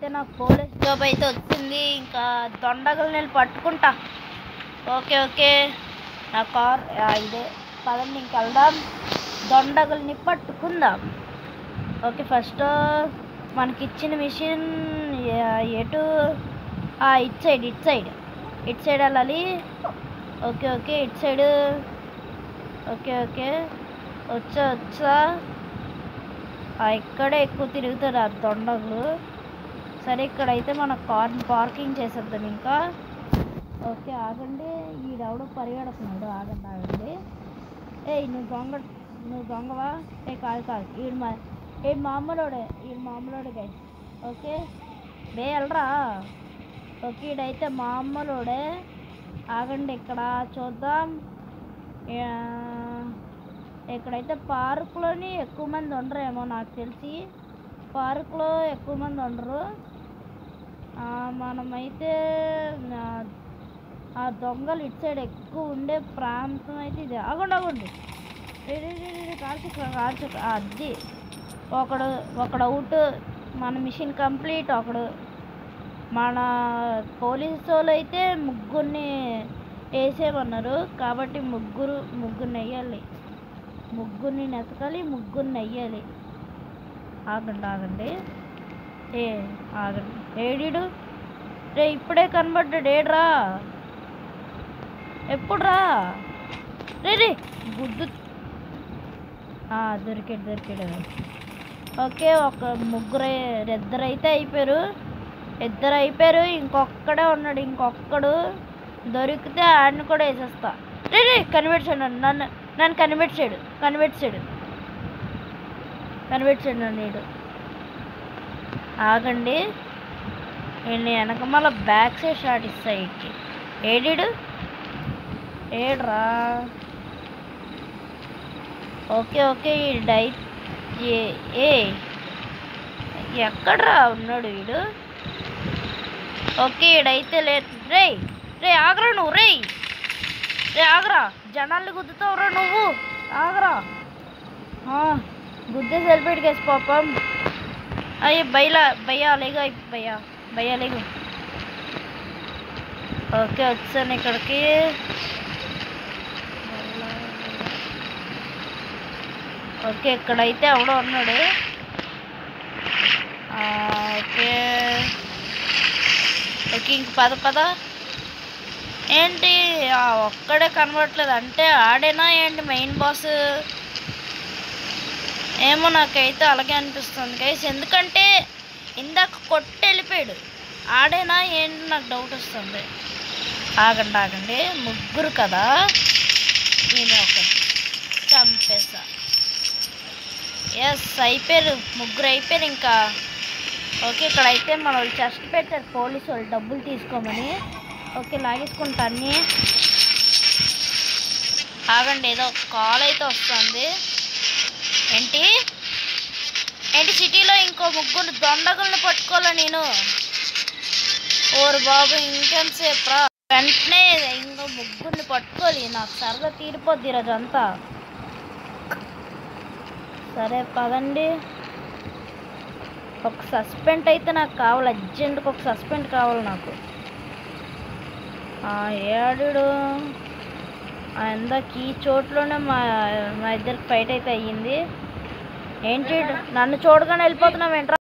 ఇక్కడైతే నాకు police job అయితే వచ్చింది. ఇంకా దొండగలు నేను పట్టుకుంటా. ఓకే ఓకే నా కార్ ఇదే. పదండి ఇంక వెళ్దాం, దొండగల్ని పట్టుకుందాం. ఓకే ఫస్ట్ మనకి ఇచ్చిన మిషన్ ఎటు ఇటు సైడ్ ఇటు సైడ్ ఇటు సైడ్ వెళ్ళాలి. ఓకే ఓకే ఇటు సైడ్. ఓకే ఓకే వచ్చా ఇక్కడే ఎక్కువ తిరుగుతారు ఆ దొండగులు. సరే ఇక్కడైతే మన కార్ని పార్కింగ్ చేసేద్దాం ఇంకా. ఓకే ఆగండి, ఈడెవడో పరిగెడుతున్నాడు. ఆగండి. నువ్వు దొంగవా? కాదు ఈడు మామూలుడే గైస్. ఓకే వెళ్ళరా. ఓకే ఈడైతే మామూలుడే. ఆగండి ఇక్కడ చూద్దాం. ఇక్కడైతే పార్కులోని ఎక్కువ మంది ఉండరేమో నాకు తెలిసి. పార్కులో ఎక్కువ మంది ఉండరు. మనమైతే ఆ దొంగలు ఇటు సైడ్ ఎక్కువ ఉండే ప్రాంతం అయితే ఇది. ఆగండి కాల్చు అది. ఒకడు అవుట్. మన మిషన్ కంప్లీట్. ఒకడు మన పోలీసు వాళ్ళు అయితే ముగ్గురిని వేసేమన్నారు కాబట్టి ముగ్గురిని వేయాలి. ముగ్గురిని నెతకాలి, ముగ్గురిని వెయ్యాలి. ఆగండి ఆగండి. ఏడీడు ఇప్పుడే కనబడ్డాడు. ఏడ్రా ఎప్పుడురా? రే గుద్దు. దొరికాడు. ఓకే ఇద్దరు అయిపోయారు. ఇంకొక్కడే ఉన్నాడు. ఇంకొక్కడు దొరికితే ఆడిని కూడా వేసేస్తా. రే కనిపెట్టాడు నన్ను కనిపెట్టాడు వీడు. ఆగండి నేను వెనకమాల బ్యాక్ సైడ్ షాట్ ఇస్తా. ఇట్కి ఏడ్రా. ఓకే ఎక్కడ్రా ఉన్నాడు వీడు? ఓకే ఈడైతే లేదు. రే ఆగరా నువ్వు. రే ఆగరా, జనాల్ని గుద్దుతావురా నువ్వు. ఆగరా. గుద్దే సెల్ఫీడ్ కేసు పాపం. అయ్యే భయ్యా లేగు. ఓకే వచ్చాను ఇక్కడికి. ఓకే ఇక్కడైతే ఎవడో ఉన్నాడు. ఓకే ఇంక పద. ఏంటి ఒక్కడే కనబడట్లేదు అంటే ఆడేనా ఏంటి మెయిన్ బాస్? ఏమో నాకైతే అలాగే అనిపిస్తుంది గైస్. ఎందుకంటే ఇందాక కొట్టి వెళ్ళిపోయాడు. ఆడేనా ఏంటి నాకు డౌట్ వస్తుంది. ఆగండి ముగ్గురు కదా, నేను ఒక చంపేస్తా. అయిపోయారు, ముగ్గురు అయిపోయారు ఇంకా. ఓకే ఇక్కడైతే మన వాళ్ళు చెస్ట్ పెట్టారు పోలీసు వాళ్ళు డబ్బులు తీసుకోమని. ఓకే లాగేసుకుంటా అన్నీ. ఆగండి ఏదో కాల్ అయితే వస్తుంది. ఏంటి సిటీలో ఇంకో ముగ్గురు దొండగుల్ని పట్టుకోవాలా నేను? ఓరు బాబు ఇంకెంతసేపు రా, వెంటనే ఇంకో ముగ్గురిని పట్టుకోవాలి. నాకు సరదా తీరిపోద్ది ఈరోజు అంతా. సరే పదండి. ఒక సస్పెండ్ అయితే నాకు కావాలి, అర్జెంట్గా ఒక సస్పెండ్ కావాలి నాకు. ఏడు ఇందాక ఈ చోట్లోనే మా ఇద్దరికి ఫైట్ అయితే అయ్యింది. ఏంటి నన్ను చూడగానే వెళ్ళిపోతున్నావు ఏంట్రా?